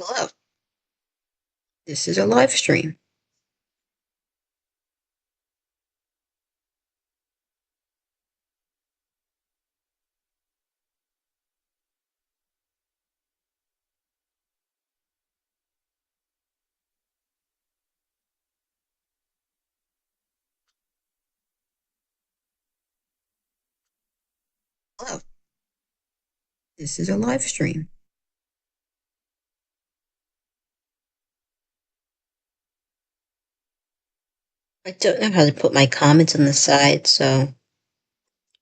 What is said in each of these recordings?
Hello, this is a live stream. Hello, this is a live stream. I don't know how to put my comments on the side, so I'm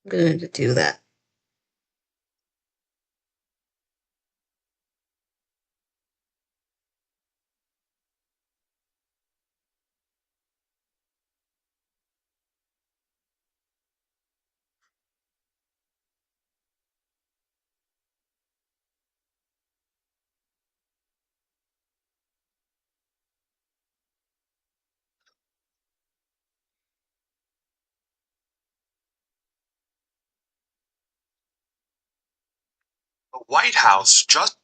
going to do that. The White House just...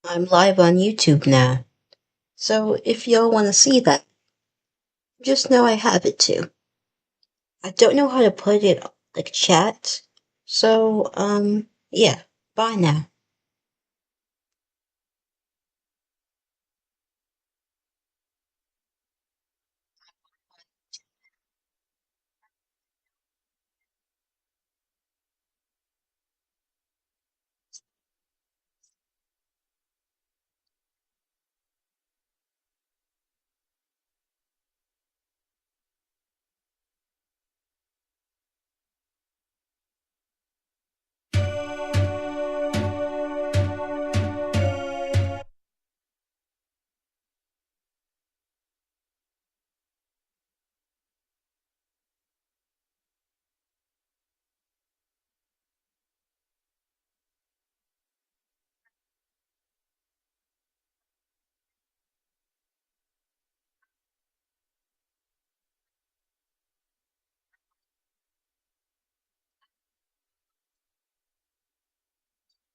I'm live on YouTube now, so if y'all want to see that, just know I have it too. I don't know how to put it like chat, so yeah, bye now.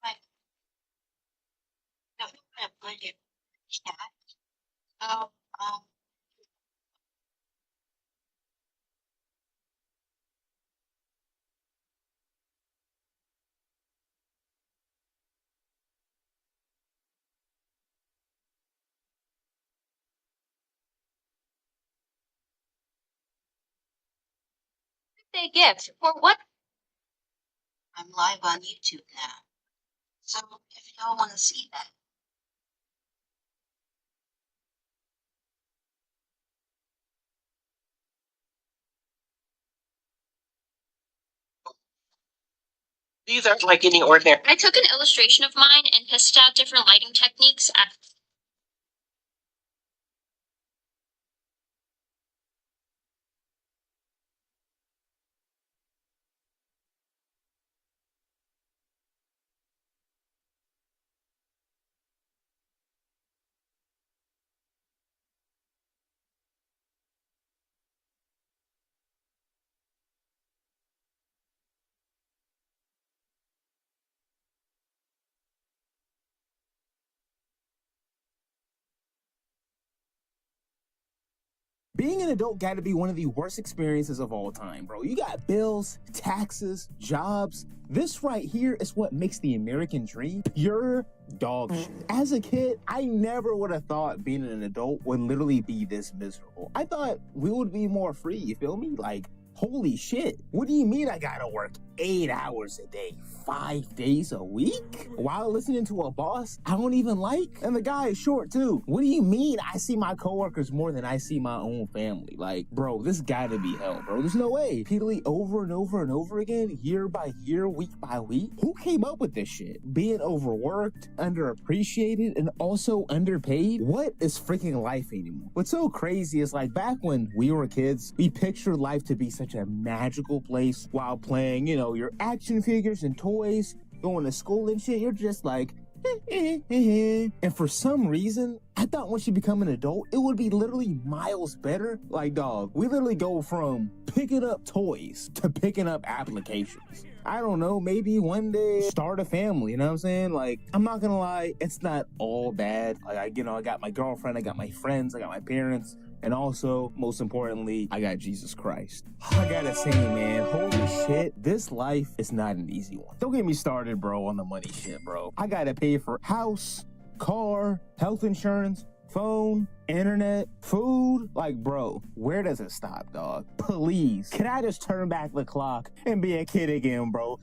I don't know how to put it chat. Oh, birthday gift for what? I'm live on YouTube now, so if y'all want to see that. These aren't like any ordinary... I took an illustration of mine and tested out different lighting techniques. Being an adult got to be one of the worst experiences of all time, bro. You got bills, taxes, jobs. This right here is what makes the American dream pure dog shit. As a kid, I never would have thought being an adult would literally be this miserable. I thought we would be more free, you feel me? Like, holy shit. What do you mean I gotta work 8 hours a day, 5 days a week? While listening to a boss I don't even like? And the guy is short too. What do you mean I see my coworkers more than I see my own family? Like, bro, this gotta be hell, bro. There's no way. Repeatedly over and over and over again, year by year, week by week. Who came up with this shit? Being overworked, underappreciated, and also underpaid? What is freaking life anymore? What's so crazy is like back when we were kids, we pictured life to be such a magical place while playing, you know, your action figures and toys, going to school and shit. You're just like, And for some reason, I thought once you become an adult, it would be literally miles better. Like, dog, we literally go from picking up toys to picking up applications. I don't know, maybe one day start a family, you know what I'm saying? Like, I'm not gonna lie, it's not all bad. Like, I got my girlfriend, I got my friends, I got my parents, and also, most importantly, I got Jesus Christ. I gotta say, man, holy shit, this life is not an easy one. Don't get me started, bro, on the money shit, bro. I gotta pay for house, car, health insurance, phone, internet, food. Like, bro, where does it stop, dog? Please, can I just turn back the clock and be a kid again, bro?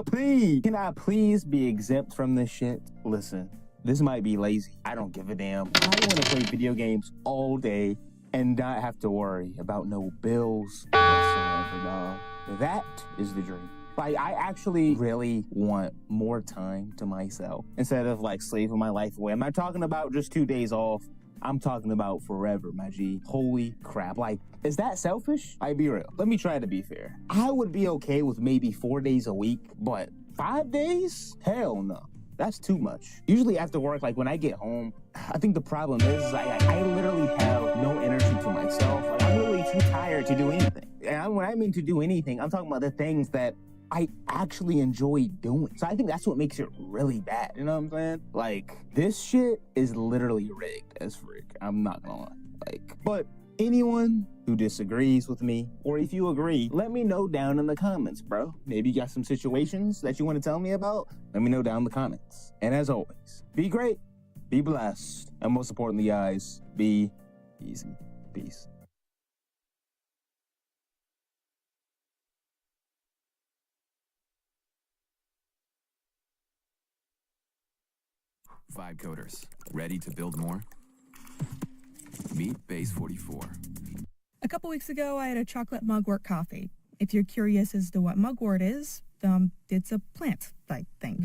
Please. Can I please be exempt from this shit? Listen, this might be lazy. I don't give a damn. I want to play video games all day and not have to worry about no bills whatsoever, dog. That is the dream. Like, I actually really want more time to myself instead of like slaving my life away. I'm not talking about just 2 days off. I'm talking about forever, my G. Holy crap. Like, is that selfish? I'd be real. Let me try to be fair. I would be okay with maybe 4 days a week, but 5 days? Hell no. That's too much. Usually after work, like when I get home, I think the problem is I literally have no energy to myself. Like, I'm literally too tired to do anything. And when I mean to do anything, I'm talking about the things that I actually enjoy doing. So I think that's what makes it really bad. You know what I'm saying? Like, this shit is literally rigged as frick. I'm not gonna lie. Like, but anyone who disagrees with me, or if you agree, let me know down in the comments, bro. Maybe you got some situations that you want to tell me about. Let me know down in the comments. And as always, be great, be blessed, and most importantly, guys, be easy. Peace. Vibe coders, ready to build more? Meet Base 44. A couple weeks ago, I had a chocolate mugwort coffee. If you're curious as to what mugwort is, it's a plant, I think.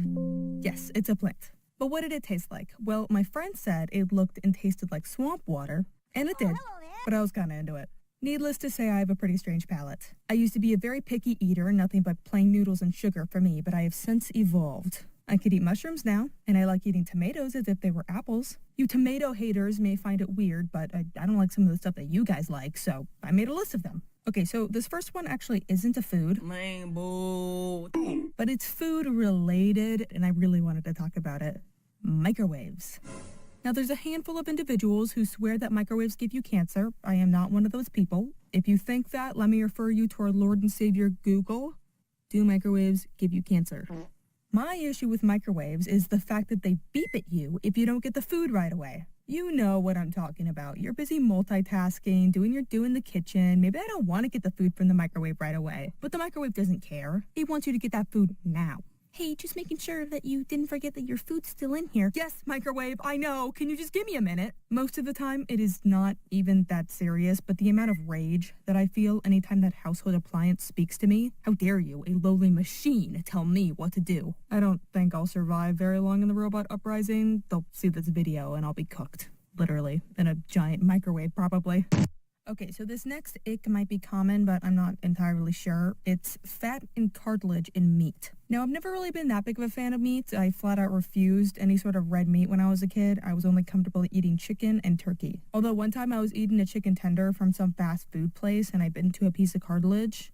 Yes, it's a plant. But what did it taste like? Well, my friend said it looked and tasted like swamp water, and it did, but I was kind of into it. Needless to say, I have a pretty strange palate. I used to be a very picky eater, nothing but plain noodles and sugar for me, but I have since evolved. I could eat mushrooms now, and I like eating tomatoes as if they were apples. You tomato haters may find it weird, but I don't like some of the stuff that you guys like, so I made a list of them. Okay, so this first one actually isn't a food. Lame bull. But it's food related, and I really wanted to talk about it. Microwaves. Now, there's a handful of individuals who swear that microwaves give you cancer. I am not one of those people. If you think that, let me refer you to our Lord and Savior, Google. Do microwaves give you cancer? My issue with microwaves is the fact that they beep at you if you don't get the food right away. You know what I'm talking about. You're busy multitasking, doing your due in the kitchen. Maybe I don't want to get the food from the microwave right away, but the microwave doesn't care. It wants you to get that food now. Hey, just making sure that you didn't forget that your food's still in here. Yes, microwave, I know. Can you just give me a minute? Most of the time, it is not even that serious, but the amount of rage that I feel anytime that household appliance speaks to me, how dare you, a lowly machine, tell me what to do? I don't think I'll survive very long in the robot uprising. They'll see this video and I'll be cooked. Literally, in a giant microwave, probably. Okay, so this next ick might be common, but I'm not entirely sure. It's fat and cartilage in meat. Now, I've never really been that big of a fan of meat. I flat out refused any sort of red meat when I was a kid. I was only comfortable eating chicken and turkey. Although one time I was eating a chicken tender from some fast food place and I bit into a piece of cartilage.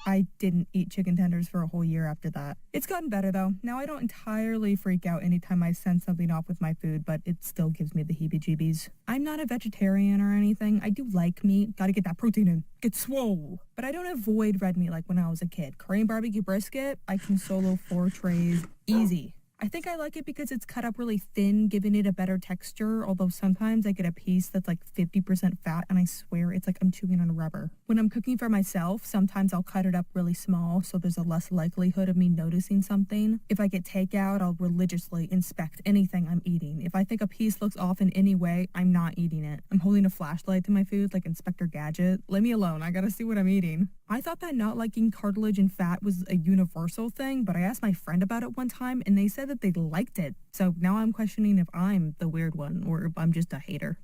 I didn't eat chicken tenders for a whole year after that. It's gotten better though. Now I don't entirely freak out anytime I sense something off with my food, but it still gives me the heebie-jeebies. I'm not a vegetarian or anything. I do like meat. Gotta get that protein in. Get swole. But I don't avoid red meat like when I was a kid. Korean barbecue brisket, I can solo 4 trays easy. I think I like it because it's cut up really thin, giving it a better texture, although sometimes I get a piece that's like 50% fat and I swear it's like I'm chewing on rubber. When I'm cooking for myself, sometimes I'll cut it up really small so there's a less likelihood of me noticing something. If I get takeout, I'll religiously inspect anything I'm eating. If I think a piece looks off in any way, I'm not eating it. I'm holding a flashlight to my food like Inspector Gadget. Leave me alone, I gotta see what I'm eating. I thought that not liking cartilage and fat was a universal thing, but I asked my friend about it one time and they said that they liked it. So now I'm questioning if I'm the weird one or if I'm just a hater.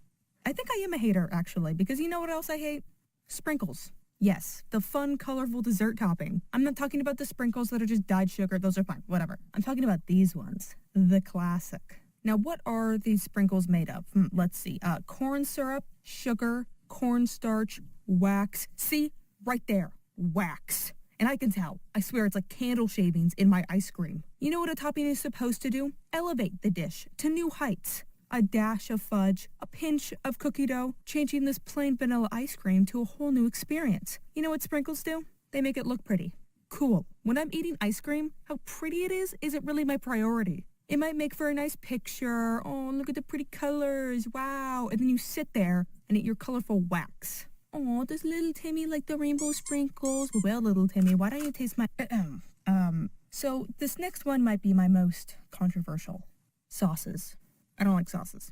I think I am a hater actually, because you know what else I hate? Sprinkles. Yes, the fun, colorful dessert topping. I'm not talking about the sprinkles that are just dyed sugar. Those are fine, whatever. I'm talking about these ones. The classic. Now, what are these sprinkles made of? Let's see. Corn syrup, sugar, cornstarch, wax. See? Right there. Wax. And I can tell. I swear it's like candle shavings in my ice cream. You know what a topping is supposed to do? Elevate the dish to new heights. A dash of fudge, a pinch of cookie dough, changing this plain vanilla ice cream to a whole new experience. You know what sprinkles do? They make it look pretty. Cool. When I'm eating ice cream, how pretty it is isn't really my priority. It might make for a nice picture. Oh, look at the pretty colors. Wow. And then you sit there and eat your colorful wax. Oh, does little Timmy like the rainbow sprinkles? Well, little Timmy, why don't you taste my... So this next one might be my most controversial. Sauces. I don't like sauces.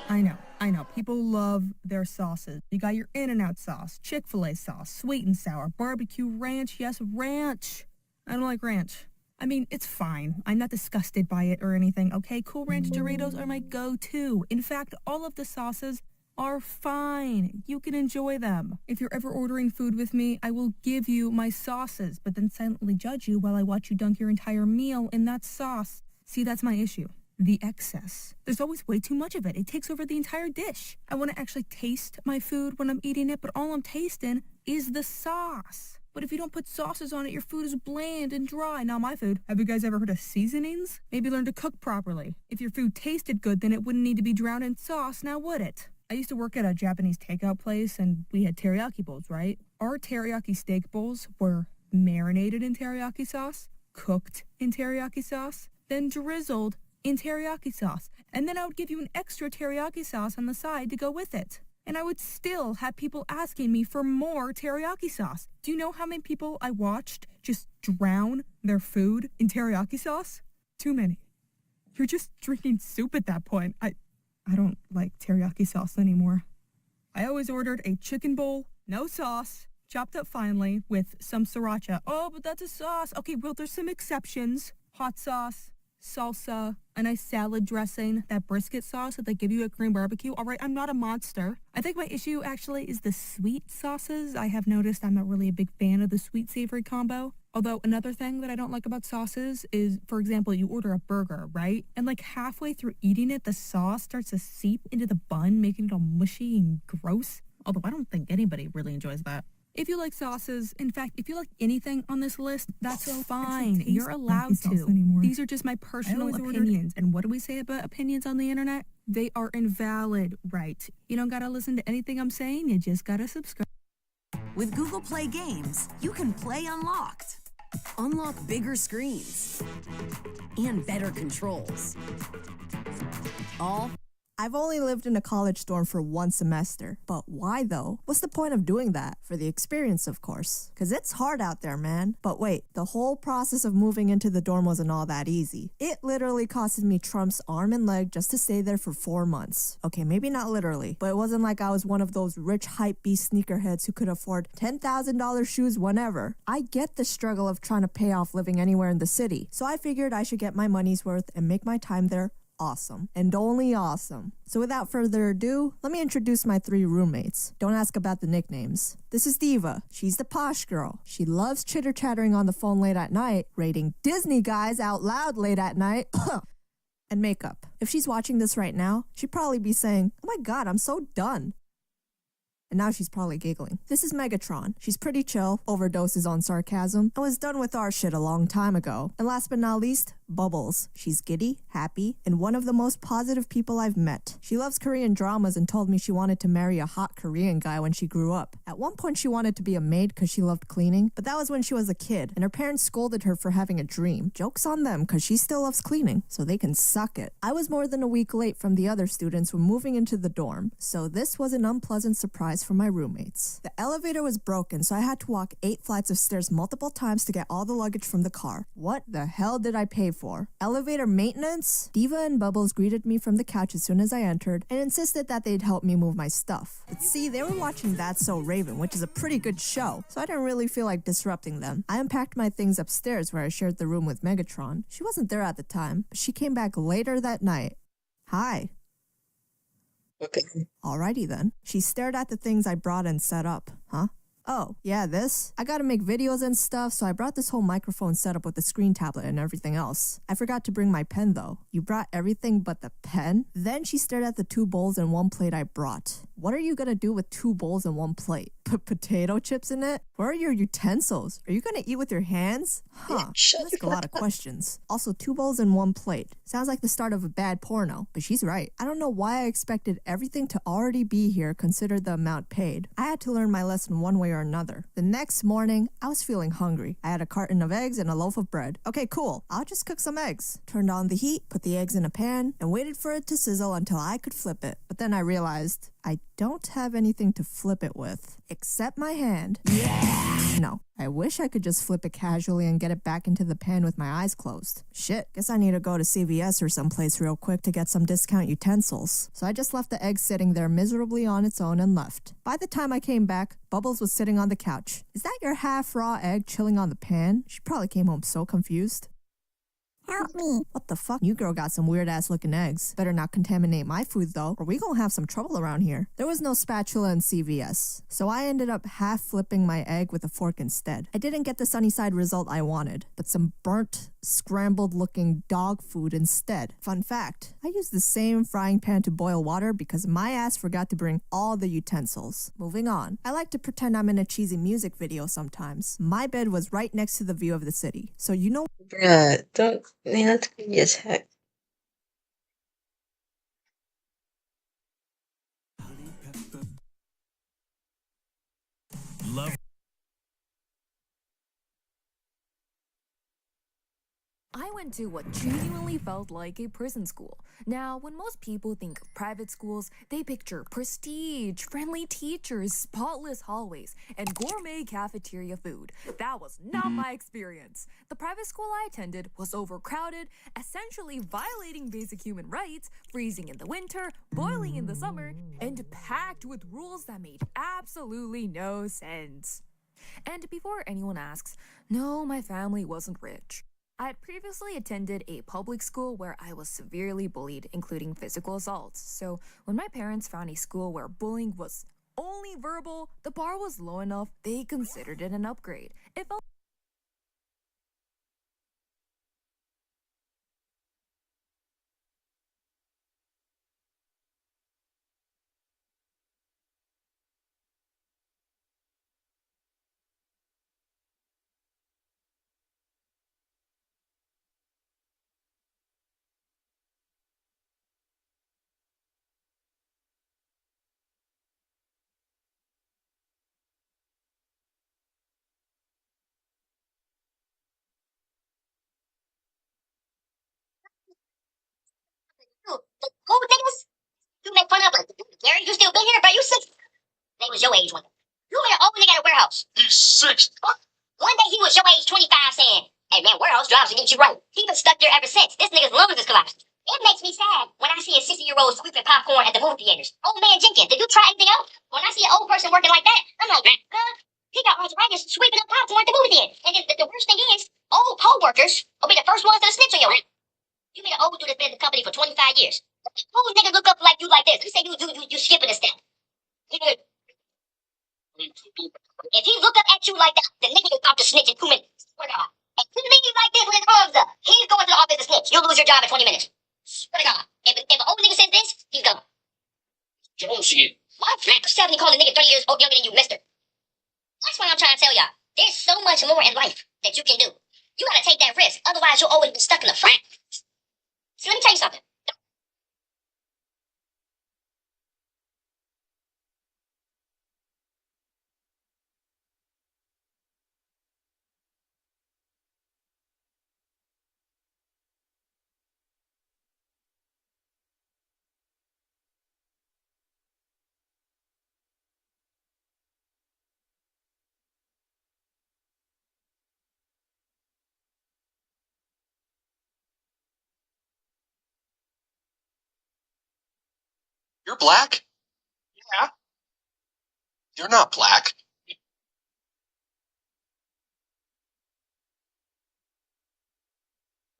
I know. People love their sauces. You got your In-N-Out sauce, Chick-fil-A sauce, sweet and sour, barbecue ranch. Yes, ranch. I don't like ranch. I mean, it's fine. I'm not disgusted by it or anything, okay? Cool Ranch Doritos are my go-to. In fact, all of the sauces are fine. You can enjoy them. If you're ever ordering food with me, I will give you my sauces, but then silently judge you while I watch you dunk your entire meal in that sauce. See, that's my issue. The excess. There's always way too much of it. It takes over the entire dish. I want to actually taste my food when I'm eating it, but all I'm tasting is the sauce. But if you don't put sauces on it, your food is bland and dry. Now my food, have you guys ever heard of seasonings? Maybe learn to cook properly. If your food tasted good, then it wouldn't need to be drowned in sauce, now would it? I used to work at a Japanese takeout place, and we had teriyaki bowls, right? Our teriyaki steak bowls were marinated in teriyaki sauce, cooked in teriyaki sauce, then drizzled in teriyaki sauce. And then I would give you an extra teriyaki sauce on the side to go with it. And I would still have people asking me for more teriyaki sauce. Do you know how many people I watched just drown their food in teriyaki sauce? Too many. You're just drinking soup at that point. I don't like teriyaki sauce anymore. I always ordered a chicken bowl, no sauce, chopped up finely with some sriracha. Oh, but that's a sauce. Okay, well, there's some exceptions. Hot sauce, salsa, a nice salad dressing, that brisket sauce that they give you at Korean barbecue. All right, I'm not a monster. I think my issue actually is the sweet sauces. I have noticed I'm not really a big fan of the sweet savory combo. Although another thing that I don't like about sauces is, for example, you order a burger, right? And like halfway through eating it, the sauce starts to seep into the bun, making it all mushy and gross. Although I don't think anybody really enjoys that. If you like sauces, in fact, if you like anything on this list, that's fine. You're allowed to. These are just my personal opinions. And what do we say about opinions on the internet? They are invalid, right? You don't gotta listen to anything I'm saying, you just gotta subscribe. With Google Play Games, you can play unlocked. Unlock bigger screens and better controls. All I've only lived in a college dorm for one semester. But why though? What's the point of doing that? For the experience, of course. Cause it's hard out there, man. But wait, the whole process of moving into the dorm wasn't all that easy. It literally costed me Trump's arm and leg just to stay there for 4 months. Okay, maybe not literally, but it wasn't like I was one of those rich hype beast sneakerheads who could afford $10,000 shoes whenever. I get the struggle of trying to pay off living anywhere in the city. So I figured I should get my money's worth and make my time there awesome. And only awesome. So without further ado, let me introduce my 3 roommates. Don't ask about the nicknames. This is Diva. She's the posh girl. She loves chitter-chattering on the phone late at night, rating Disney guys out loud late at night, and makeup. If she's watching this right now, she'd probably be saying, oh my god, I'm so done. And now she's probably giggling. This is Megatron. She's pretty chill, overdoses on sarcasm, and was done with our shit a long time ago. And last but not least, Bubbles. She's giddy, happy, and one of the most positive people I've met. She loves Korean dramas and told me she wanted to marry a hot Korean guy when she grew up. At one point she wanted to be a maid because she loved cleaning, but that was when she was a kid, and her parents scolded her for having a dream. Joke's on them because she still loves cleaning, so they can suck it. I was more than a week late from the other students when moving into the dorm, so this was an unpleasant surprise for my roommates. The elevator was broken, so I had to walk 8 flights of stairs multiple times to get all the luggage from the car. What the hell did I pay for? Elevator maintenance? Diva and Bubbles greeted me from the couch as soon as I entered and insisted that they'd help me move my stuff. But see, they were watching That's So Raven, which is a pretty good show, so I didn't really feel like disrupting them. I unpacked my things upstairs where I shared the room with Megatron. She wasn't there at the time, but she came back later that night. Hi. Okay. Alrighty then. She stared at the things I brought and set up. Huh? Oh, yeah, this? I gotta make videos and stuff, so I brought this whole microphone setup with the screen tablet and everything else. I forgot to bring my pen though. You brought everything but the pen? Then she stared at the 2 bowls and 1 plate I brought. What are you gonna do with 2 bowls and 1 plate? Put potato chips in it? Where are your utensils? Are you gonna eat with your hands? Huh. Shut That's your a lot of questions. Also, 2 bowls and 1 plate. Sounds like the start of a bad porno, but she's right. I don't know why I expected everything to already be here considered the amount paid. I had to learn my lesson one way or another. The next morning, I was feeling hungry. I had a carton of eggs and a loaf of bread. Okay, cool. I'll just cook some eggs. Turned on the heat, put the eggs in a pan, and waited for it to sizzle until I could flip it. But then I realized I don't have anything to flip it with, except my hand. Yeah! No, I wish I could just flip it casually and get it back into the pan with my eyes closed. Shit, guess I need to go to CVS or someplace real quick to get some discount utensils. So I just left the egg sitting there miserably on its own and left. By the time I came back, Bubbles was sitting on the couch. Is that your half-raw egg chilling on the pan? She probably came home so confused. Help me. What the fuck? You girl got some weird-ass looking eggs. Better not contaminate my food, though, or we gonna have some trouble around here. There was no spatula in CVS, so I ended up half-flipping my egg with a fork instead. I didn't get the sunny side result I wanted, but some burnt, scrambled-looking dog food instead. Fun fact, I used the same frying pan to boil water because my ass forgot to bring all the utensils. Moving on. I like to pretend I'm in a cheesy music video sometimes. My bed was right next to the view of the city, so you know. Bruh, don't. Man, that's creepy as heck. Love. I went to what genuinely felt like a prison school. Now, when most people think of private schools, they picture prestige, friendly teachers, spotless hallways, and gourmet cafeteria food. That was not my experience. The private school I attended was overcrowded, essentially violating basic human rights, freezing in the winter, boiling in the summer, and packed with rules that made absolutely no sense. And before anyone asks, no, my family wasn't rich. I had previously attended a public school where I was severely bullied, including physical assaults. So when my parents found a school where bullying was only verbal, the bar was low enough they considered it an upgrade. It felt Who niggas? You make fun of like Gary, you still been here, bro? You 6. They was your age one. You met an old nigga at a warehouse. He's 6. One day he was your age 25 saying, hey man, warehouse jobs to get you right. He been stuck there ever since. This nigga's lungs is collapsed. It makes me sad when I see a 60-year-old sweeping popcorn at the movie theaters. Old man Jenkins, did you try anything else? When I see an old person working like that, I'm like, huh? He got arthritis sweeping up popcorn at the movie theater. And then the worst thing is, old co-workers will be the first ones to snitch on your ass. You been an old dude that's been in the company for 25 years. Who nigga look up like you like this? You say you skipping a step. If he look up at you like that, the nigga is about to snitch in 2 minutes. Swear to God. And if you leave like this with his arms up, he's going to the office to snitch. You'll lose your job in 20 minutes. Swear to God. If an old nigga says this, he's gone. Jonesy. What? 70 calling a nigga 30 years old younger than you, mister. That's why I'm trying to tell y'all. There's so much more in life that you can do. You gotta take that risk. Otherwise, you'll always be stuck in the front. So let me tell you something. You're black? Yeah. You're not black.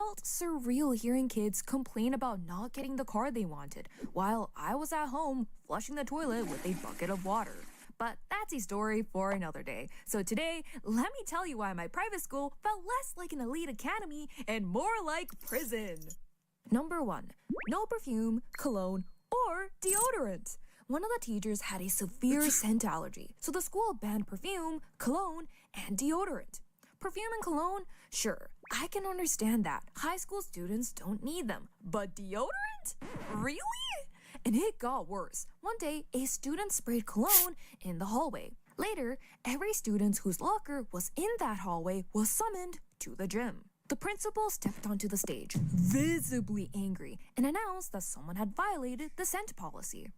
Felt surreal hearing kids complain about not getting the car they wanted, while I was at home flushing the toilet with a bucket of water. But that's a story for another day. So today, let me tell you why my private school felt less like an elite academy and more like prison. Number 1. No perfume, cologne, or deodorant. One of the teachers had a severe scent allergy, so the school banned perfume, cologne, and deodorant. Perfume and cologne? Sure, I can understand that. High school students don't need them. But deodorant? Really? And it got worse. One day, a student sprayed cologne in the hallway. Later, every student whose locker was in that hallway was summoned to the gym. The principal stepped onto the stage, visibly angry, and announced that someone had violated the scent policy.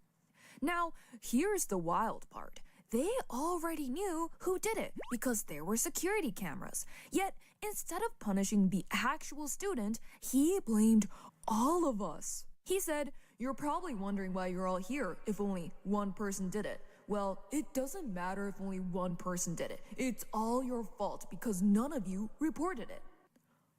Now, here's the wild part. They already knew who did it because there were security cameras. Yet, instead of punishing the actual student, he blamed all of us. He said, "You're probably wondering why you're all here if only one person did it. Well, it doesn't matter if only one person did it. It's all your fault because none of you reported it."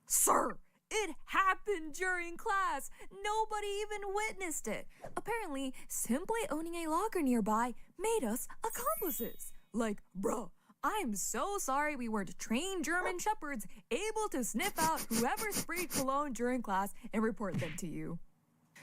Sir, it happened during class. Nobody even witnessed it. Apparently, simply owning a locker nearby made us accomplices. Like, bruh, I'm so sorry we weren't trained German shepherds able to sniff out whoever sprayed cologne during class and report them to you.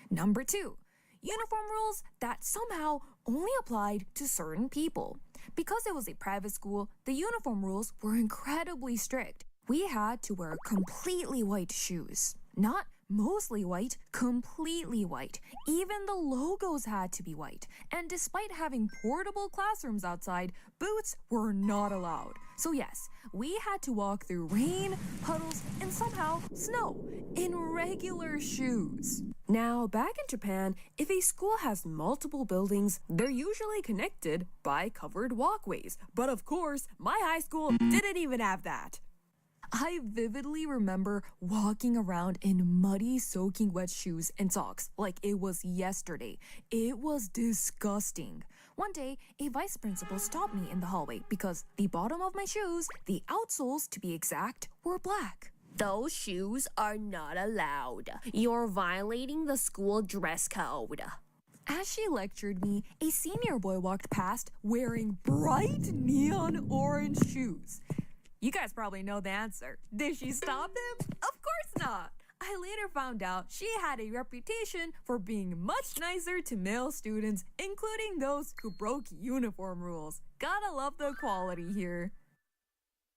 Number 2. Uniform rules that somehow only applied to certain people. Because it was a private school, the uniform rules were incredibly strict. We had to wear completely white shoes. Not mostly white, completely white. Even the logos had to be white. And despite having portable classrooms outside, boots were not allowed. So yes, we had to walk through rain, puddles, and somehow snow in regular shoes. Now, back in Japan, if a school has multiple buildings, they're usually connected by covered walkways. But of course, my high school didn't even have that. I vividly remember walking around in muddy, soaking wet shoes and socks like it was yesterday. It was disgusting. One day, a vice principal stopped me in the hallway because the bottom of my shoes, the outsoles to be exact, were black. "Those shoes are not allowed. You're violating the school dress code." As she lectured me, a senior boy walked past wearing bright neon orange shoes. You guys probably know the answer. Did she stop him? Of course not. I later found out she had a reputation for being much nicer to male students, including those who broke uniform rules. Gotta love the quality here.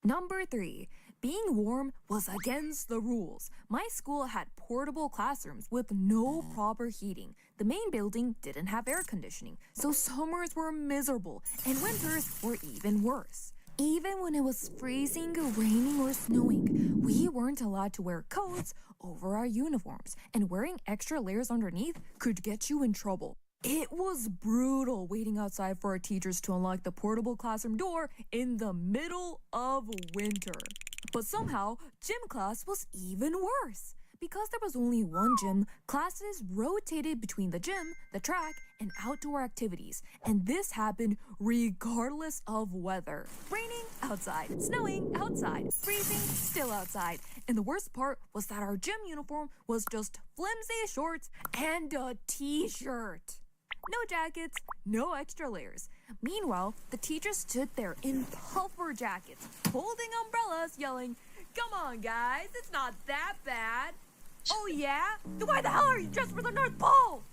Number 3. Being warm was against the rules. My school had portable classrooms with no proper heating. The main building didn't have air conditioning, so summers were miserable and winters were even worse. Even when it was freezing, raining, or snowing, we weren't allowed to wear coats over our uniforms, and wearing extra layers underneath could get you in trouble. It was brutal waiting outside for our teachers to unlock the portable classroom door in the middle of winter. But somehow, gym class was even worse. Because there was only one gym, classes rotated between the gym, the track, and outdoor activities. And this happened regardless of weather. Raining, outside. Snowing, outside. Freezing, still outside. And the worst part was that our gym uniform was just flimsy shorts and a t-shirt. No jackets, no extra layers. Meanwhile, the teachers stood there in puffer jackets, holding umbrellas, yelling, "Come on, guys, it's not that bad." Oh yeah? Then why the hell are you dressed for the North Pole?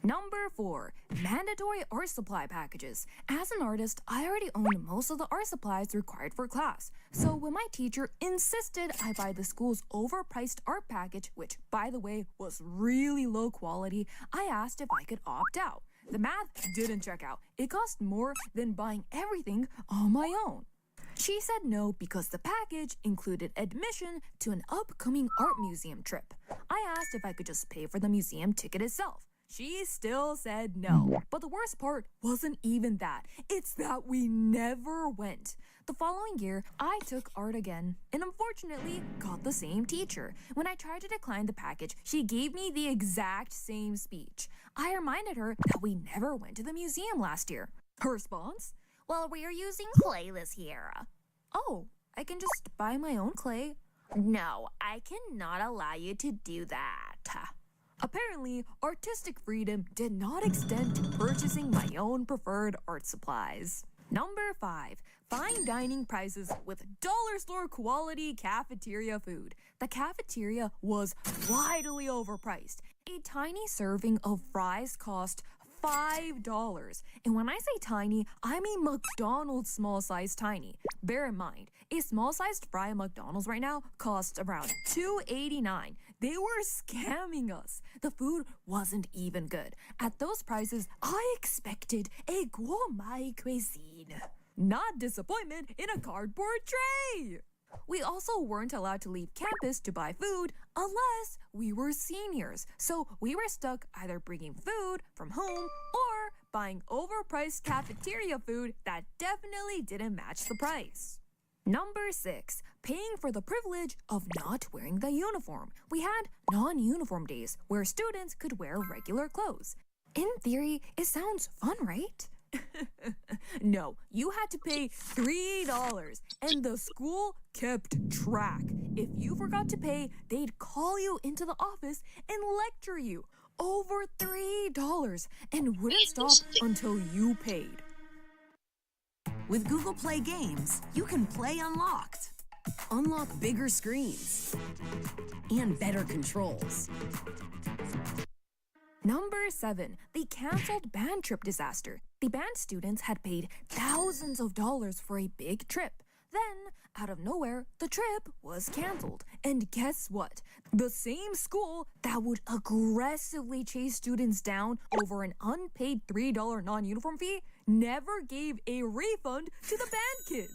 Number 4. Mandatory art supply packages. As an artist, I already owned most of the art supplies required for class. So when my teacher insisted I buy the school's overpriced art package, which, by the way, was really low quality, I asked if I could opt out. The math didn't check out. It cost more than buying everything on my own. She said no because the package included admission to an upcoming art museum trip. I asked if I could just pay for the museum ticket itself. She still said no. But the worst part wasn't even that. It's that we never went. The following year, I took art again and unfortunately got the same teacher. When I tried to decline the package, she gave me the exact same speech. I reminded her that we never went to the museum last year. Her response? "Well, we're using clay this year." Oh, I can just buy my own clay. No, I cannot allow you to do that. Apparently, artistic freedom did not extend to purchasing my own preferred art supplies. Number 5. Fine dining prices with dollar store quality cafeteria food. The cafeteria was widely overpriced. A tiny serving of fries cost $5. And when I say tiny, I mean McDonald's small size tiny. Bear in mind, a small sized fry at McDonald's right now costs around $2.89. They were scamming us. The food wasn't even good. At those prices, I expected a gourmet cuisine. Not disappointment in a cardboard tray. We also weren't allowed to leave campus to buy food unless we were seniors. So we were stuck either bringing food from home or buying overpriced cafeteria food that definitely didn't match the price. Number 6. Paying for the privilege of not wearing the uniform. We had non-uniform days where students could wear regular clothes. In theory, it sounds fun, right? No, you had to pay $3, and the school kept track. If you forgot to pay, they'd call you into the office and lecture you over $3 and wouldn't stop until you paid. With Google Play Games, you can play unlocked. Unlock bigger screens and better controls. Number 7. The canceled band trip disaster. The band students had paid thousands of dollars for a big trip. Then, out of nowhere, the trip was canceled. And guess what? The same school that would aggressively chase students down over an unpaid $3 non-uniform fee never gave a refund to the band kids.